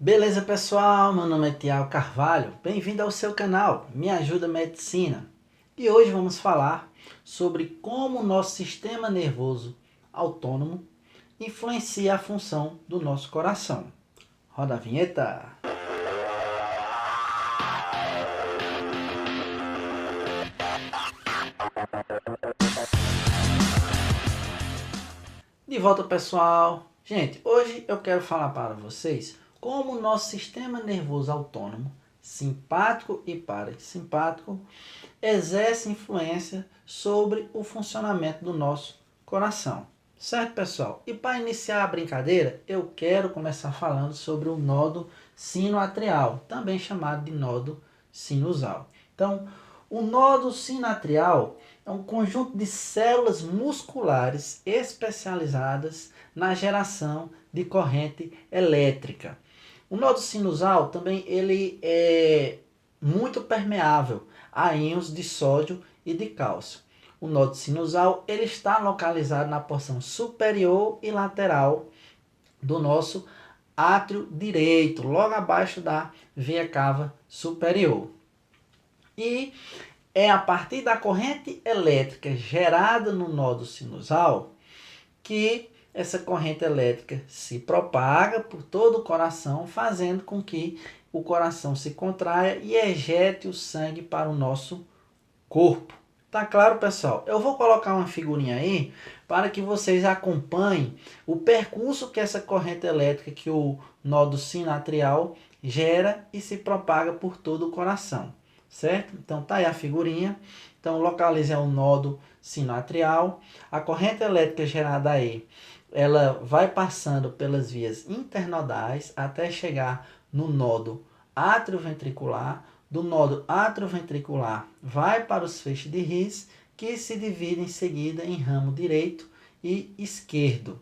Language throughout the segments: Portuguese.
Beleza, pessoal? Meu nome é Tiago Carvalho. Bem-vindo ao seu canal Me Ajuda Medicina. E hoje vamos falar sobre como o nosso sistema nervoso autônomo influencia a função do nosso coração. Roda a vinheta. De volta, pessoal. Gente, hoje eu quero falar para vocês como o nosso sistema nervoso autônomo, simpático e parasimpático, exerce influência sobre o funcionamento do nosso coração. Certo, pessoal? E para iniciar a brincadeira, eu quero começar falando sobre o nodo sinoatrial, também chamado de nodo sinusal. Então, o nodo sinoatrial é um conjunto de células musculares especializadas na geração de corrente elétrica. O nodo sinusal também ele é muito permeável a íons de sódio e de cálcio. O nodo sinusal ele está localizado na porção superior e lateral do nosso átrio direito, logo abaixo da veia cava superior. E é a partir da corrente elétrica gerada no nodo sinusal que essa corrente elétrica se propaga por todo o coração, fazendo com que o coração se contraia e ejete o sangue para o nosso corpo. Tá claro, pessoal? Eu vou colocar uma figurinha aí para que vocês acompanhem o percurso que essa corrente elétrica que o nodo sinoatrial gera e se propaga por todo o coração, certo? Então tá aí a figurinha. Então localize o nodo sinoatrial. A corrente elétrica gerada aí, ela vai passando pelas vias internodais até chegar no nodo atrioventricular. Do nodo atrioventricular vai para os feixes de His, que se dividem em seguida em ramo direito e esquerdo.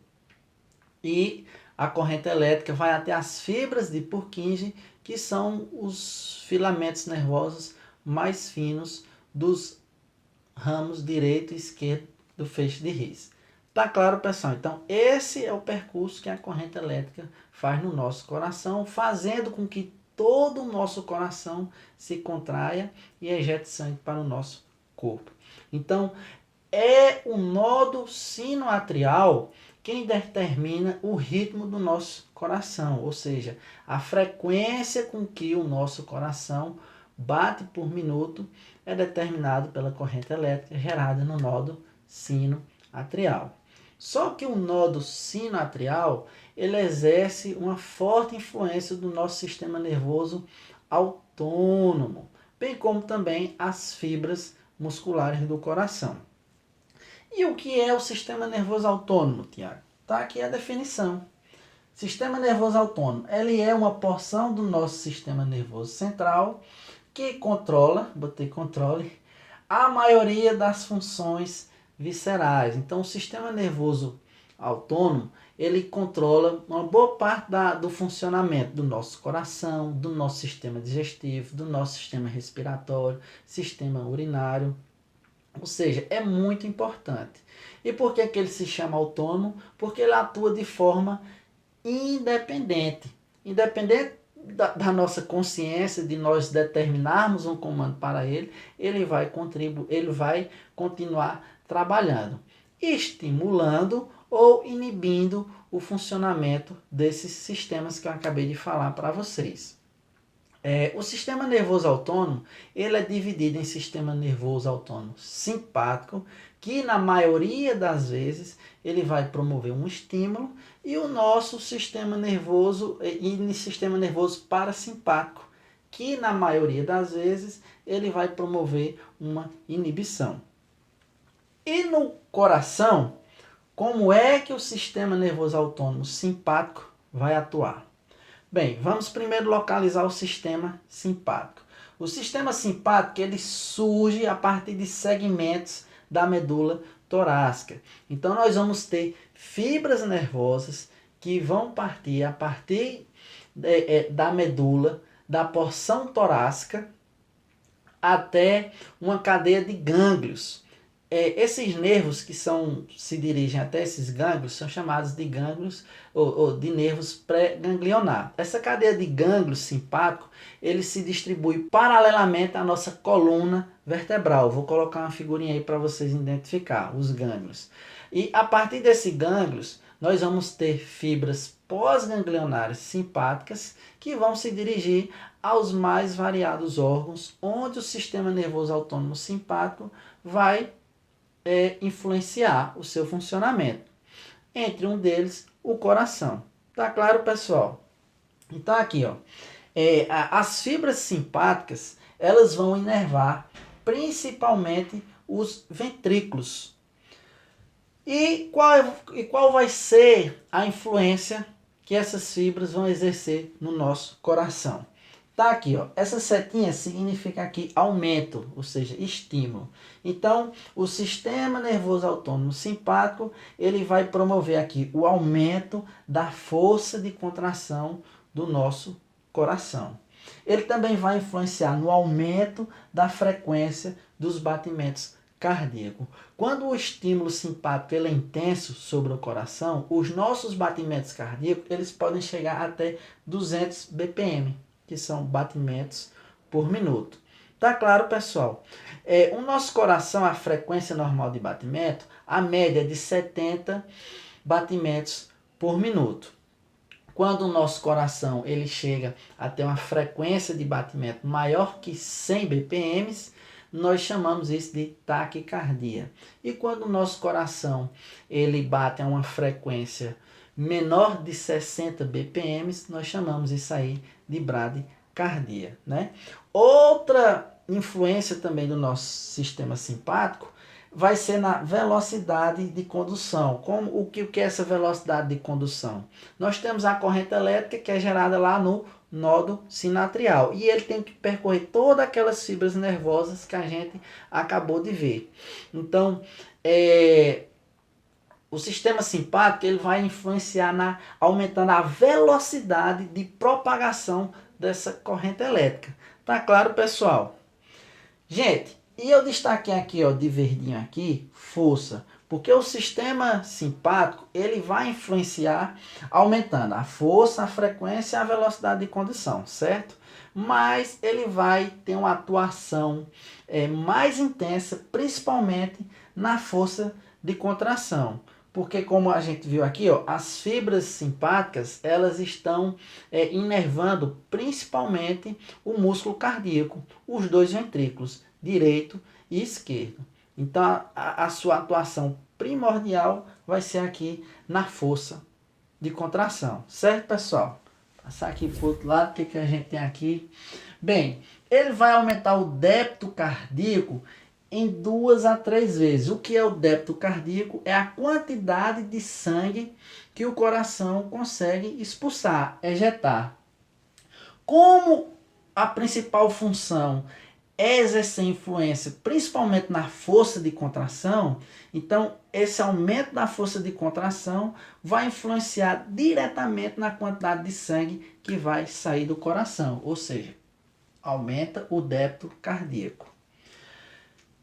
E a corrente elétrica vai até as fibras de Purkinje, que são os filamentos nervosos mais finos dos ramos direito e esquerdo do feixe de His. Tá claro, pessoal? Então, esse é o percurso que a corrente elétrica faz no nosso coração, fazendo com que todo o nosso coração se contraia e ejete sangue para o nosso corpo. Então, é o nodo sinoatrial quem determina o ritmo do nosso coração, ou seja, a frequência com que o nosso coração bate por minuto é determinado pela corrente elétrica gerada no nodo sinoatrial. Só que o nodo sinoatrial ele exerce uma forte influência do nosso sistema nervoso autônomo, bem como também as fibras musculares do coração. E o que é o sistema nervoso autônomo, Tiago? Está aqui a definição. Sistema nervoso autônomo, ele é uma porção do nosso sistema nervoso central que controla, botei controle, a maioria das funções viscerais. Então, o sistema nervoso autônomo, ele controla uma boa parte do funcionamento do nosso coração, do nosso sistema digestivo, do nosso sistema respiratório, sistema urinário. Ou seja, é muito importante. E por que ele se chama autônomo? Porque ele atua de forma independente. Independente da nossa consciência, de nós determinarmos um comando para ele, ele vai contribuir, ele vai continuar trabalhando, estimulando ou inibindo o funcionamento desses sistemas que eu acabei de falar para vocês. O sistema nervoso autônomo ele é dividido em sistema nervoso autônomo simpático, que na maioria das vezes ele vai promover um estímulo, e o nosso sistema nervoso e sistema nervoso parasimpático, que na maioria das vezes ele vai promover uma inibição. E no coração, como é que o sistema nervoso autônomo simpático vai atuar? Bem, vamos primeiro localizar o sistema simpático. O sistema simpático ele surge a partir de segmentos da medula torácica. Então nós vamos ter fibras nervosas que vão partir a partir da medula, da porção torácica, até uma cadeia de gânglios. esses nervos que se dirigem até esses gânglios são chamados de gânglios ou de nervos pré-ganglionares. Essa cadeia de gânglios simpáticos, ele se distribui paralelamente à nossa coluna vertebral. Vou colocar uma figurinha aí para vocês identificar os gânglios. E a partir desses gânglios, nós vamos ter fibras pós-ganglionares simpáticas que vão se dirigir aos mais variados órgãos, onde o sistema nervoso autônomo simpático vai influenciar o seu funcionamento. Entre um deles, o coração. Tá claro, pessoal? Então aqui, ó, as fibras simpáticas, elas vão inervar principalmente os ventrículos. E qual vai ser a influência que essas fibras vão exercer no nosso coração? Tá aqui, ó. Essa setinha significa aqui aumento, ou seja, estímulo. Então, o sistema nervoso autônomo simpático, ele vai promover aqui o aumento da força de contração do nosso coração. Ele também vai influenciar no aumento da frequência dos batimentos cardíacos. Quando o estímulo simpático ele é intenso sobre o coração, os nossos batimentos cardíacos, eles podem chegar até 200 BPM. Que são batimentos por minuto. Tá claro, pessoal? O nosso coração, a frequência normal de batimento, a média é de 70 batimentos por minuto. Quando o nosso coração ele chega a ter uma frequência de batimento maior que 100 BPM, nós chamamos isso de taquicardia. E quando o nosso coração ele bate a uma frequência menor de 60 BPM, nós chamamos isso aí de bradicardia, né? Outra influência também do nosso sistema simpático vai ser na velocidade de condução. O que é essa velocidade de condução? Nós temos a corrente elétrica que é gerada lá no nódo sinatrial e ele tem que percorrer todas aquelas fibras nervosas que a gente acabou de ver. Então, o sistema simpático ele vai influenciar aumentando a velocidade de propagação dessa corrente elétrica. Tá claro, pessoal? Gente, e eu destaquei aqui, ó, de verdinho aqui, força, porque o sistema simpático ele vai influenciar aumentando a força, a frequência e a velocidade de condução, certo? Mas ele vai ter uma atuação mais intensa, principalmente na força de contração. Porque como a gente viu aqui, ó, as fibras simpáticas elas estão inervando principalmente o músculo cardíaco, os dois ventrículos, direito e esquerdo. Então a sua atuação primordial vai ser aqui na força de contração, certo, pessoal? Passar aqui para o outro lado, o que a gente tem aqui? Bem, ele vai aumentar o débito cardíaco em 2 a 3 vezes. O que é o débito cardíaco? É a quantidade de sangue que o coração consegue expulsar, ejetar. Como a principal função é exercer influência principalmente na força de contração, então esse aumento da força de contração vai influenciar diretamente na quantidade de sangue que vai sair do coração, ou seja, aumenta o débito cardíaco.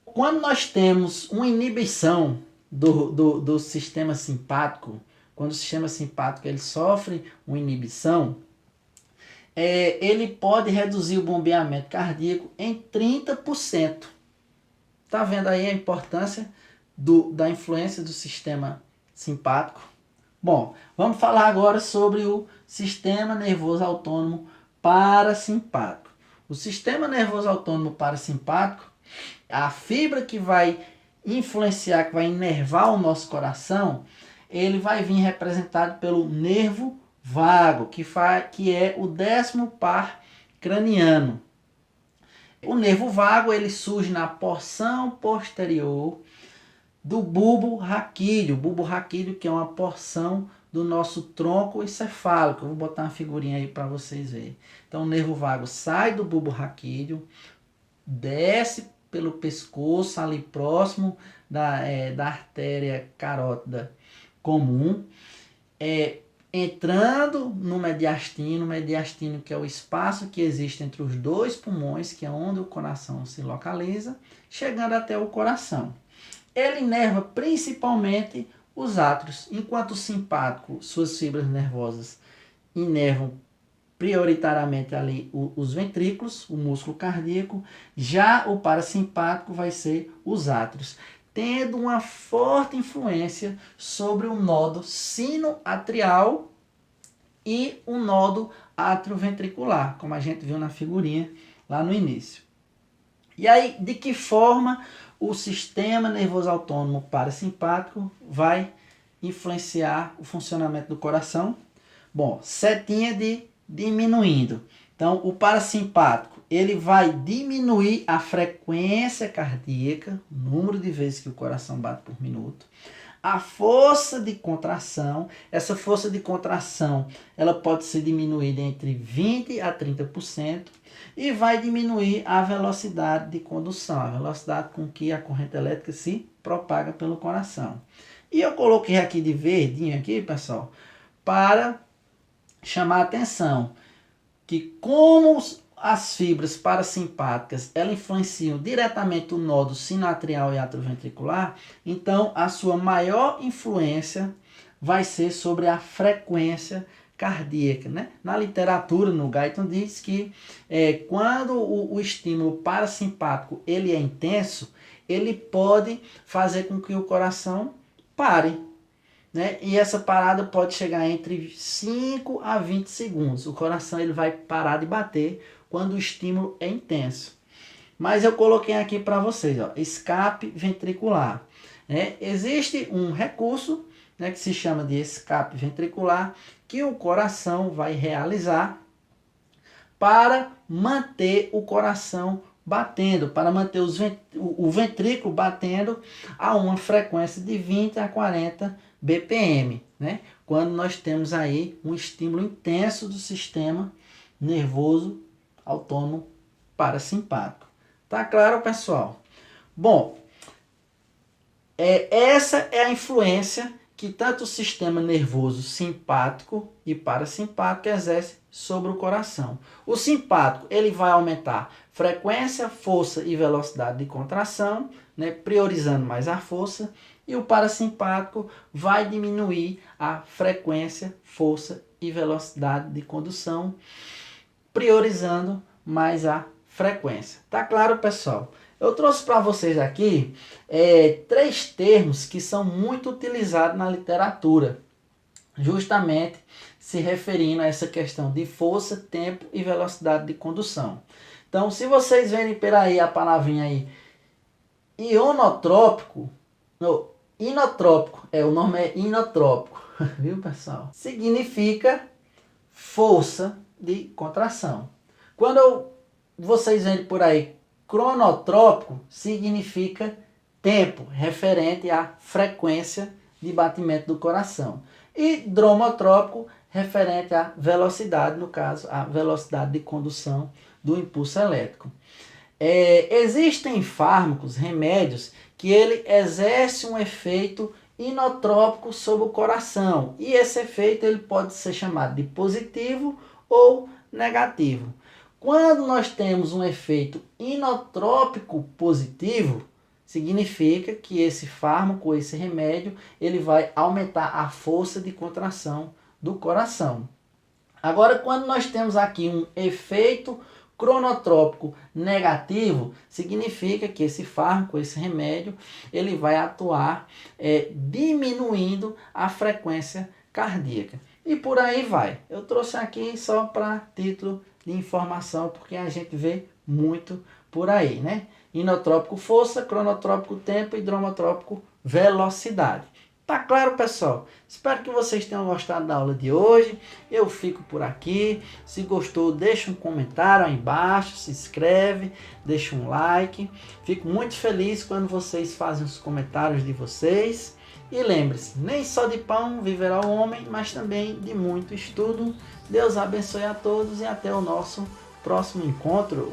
Quando nós temos uma inibição do sistema simpático, quando o sistema simpático ele sofre uma inibição, ele pode reduzir o bombeamento cardíaco em 30%. Tá vendo aí a importância da influência do sistema simpático? Bom, vamos falar agora sobre o sistema nervoso autônomo parasimpático. O sistema nervoso autônomo parasimpático, a fibra que vai influenciar, que vai inervar o nosso coração, ele vai vir representado pelo nervo vago, que é o 10º par craniano. O nervo vago ele surge na porção posterior do bulbo raquídeo. O bulbo raquídeo que é uma porção do nosso tronco encefálico. Eu vou botar uma figurinha aí para vocês verem. Então o nervo vago sai do bulbo raquídeo, desce pelo pescoço, ali próximo da artéria carótida comum, entrando no mediastino que é o espaço que existe entre os dois pulmões, que é onde o coração se localiza, chegando até o coração. ele inerva principalmente os átrios, enquanto o simpático, suas fibras nervosas inervam prioritariamente ali os ventrículos, o músculo cardíaco, já o parasimpático vai ser os átrios, tendo uma forte influência sobre o nodo sinoatrial e o nodo atrioventricular, como a gente viu na figurinha lá no início. E aí, de que forma o sistema nervoso autônomo parasimpático vai influenciar o funcionamento do coração? Bom, setinha de diminuindo. Então, o parasimpático, ele vai diminuir a frequência cardíaca, o número de vezes que o coração bate por minuto. A força de contração, essa força de contração, ela pode ser diminuída entre 20% a 30%. E vai diminuir a velocidade de condução, a velocidade com que a corrente elétrica se propaga pelo coração. E eu coloquei aqui de verdinho aqui, pessoal, para chamar a atenção que como as fibras parasimpáticas elas influenciam diretamente o nodo sinoatrial e atrioventricular, então a sua maior influência vai ser sobre a frequência cardíaca, né? Na literatura, no Guyton diz que quando o estímulo parasimpático ele é intenso, ele pode fazer com que o coração pare, né? E essa parada pode chegar entre 5 a 20 segundos. O coração ele vai parar de bater quando o estímulo é intenso. Mas eu coloquei aqui para vocês, ó, escape ventricular, né? Existe um recurso, né, que se chama de escape ventricular, que o coração vai realizar para manter o coração batendo, para manter o ventrículo batendo a uma frequência de 20 a 40 BPM, né? Quando nós temos aí um estímulo intenso do sistema nervoso autônomo parasimpático. Tá claro, pessoal? Bom, essa é a influência que tanto o sistema nervoso simpático e parasimpático exerce sobre o coração. O simpático ele vai aumentar frequência, força e velocidade de contração, né, priorizando mais a força, e o parasimpático vai diminuir a frequência, força e velocidade de condução, priorizando mais a frequência. Tá claro, pessoal? Eu trouxe para vocês aqui 3 termos que são muito utilizados na literatura, justamente se referindo a essa questão de força, tempo e velocidade de condução. Então, se vocês verem por aí a palavrinha aí, inotrópico, o nome é inotrópico, viu, pessoal? Significa força de contração. Quando vocês verem por aí cronotrópico, significa tempo referente à frequência de batimento do coração. E dromotrópico, referente à velocidade, no caso, a velocidade de condução do impulso elétrico. Existem fármacos, remédios, que ele exerce um efeito inotrópico sobre o coração. E esse efeito ele pode ser chamado de positivo ou negativo. Quando nós temos um efeito inotrópico positivo, significa que esse fármaco, esse remédio, ele vai aumentar a força de contração do coração. Agora, quando nós temos aqui um efeito cronotrópico negativo, significa que esse fármaco, esse remédio, ele vai atuar diminuindo a frequência cardíaca. E por aí vai. Eu trouxe aqui só para título de informação, porque a gente vê muito por aí, né? Inotrópico força, cronotrópico tempo e dromotrópico velocidade. Tá claro, pessoal? Espero que vocês tenham gostado da aula de hoje. Eu fico por aqui. Se gostou, deixa um comentário aí embaixo, se inscreve, deixa um like. Fico muito feliz quando vocês fazem os comentários de vocês. E lembre-se, nem só de pão viverá o homem, mas também de muito estudo. Deus abençoe a todos e até o nosso próximo encontro.